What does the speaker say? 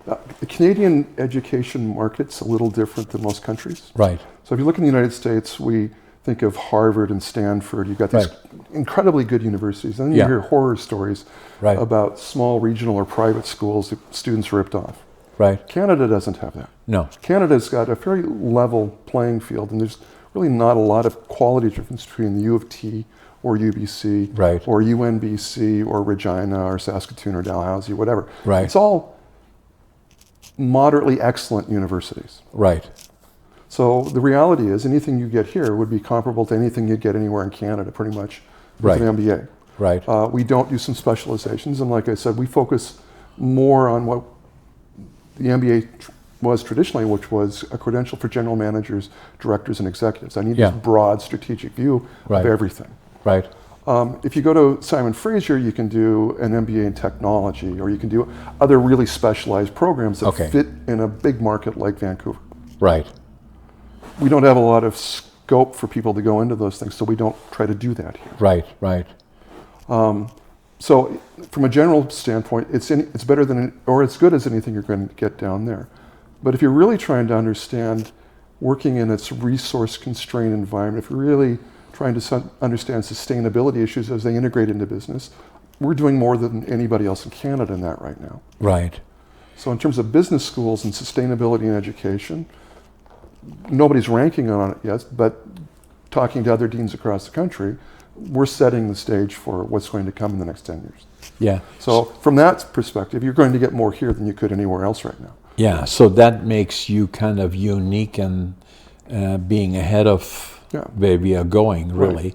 The Canadian education market's a little different than most countries. Right. So if you look in the United States, we think of Harvard and Stanford. You've got these incredibly good universities. And then you hear horror stories about small regional or private schools that students ripped off. Right. Canada doesn't have that. No. Canada's got a very level playing field, and there's really not a lot of quality difference between the U of T or UBC or UNBC or Regina or Saskatoon or Dalhousie, whatever. Right. It's all moderately excellent universities. Right. So the reality is anything you get here would be comparable to anything you'd get anywhere in Canada, pretty much, with an MBA. Right. We don't do some specializations, and like I said, we focus more on what the MBA was traditionally, which was a credential for general managers, directors, and executives. I need this broad strategic view of everything. Right. If you go to Simon Fraser, you can do an MBA in technology, or you can do other really specialized programs that fit in a big market like Vancouver. Right. We don't have a lot of scope for people to go into those things, so we don't try to do that here. Right, right. So from a general standpoint, it's better than, or as good as anything you're going to get down there. But if you're really trying to understand working in its resource-constrained environment, if you're really trying to understand sustainability issues as they integrate into business, we're doing more than anybody else in Canada in that right now. Right. So in terms of business schools and sustainability in education, nobody's ranking on it yet, but talking to other deans across the country, we're setting the stage for what's going to come in the next 10 years. Yeah. So from that perspective, you're going to get more here than you could anywhere else right now. Yeah, so that makes you kind of unique and being ahead of where we are going, really.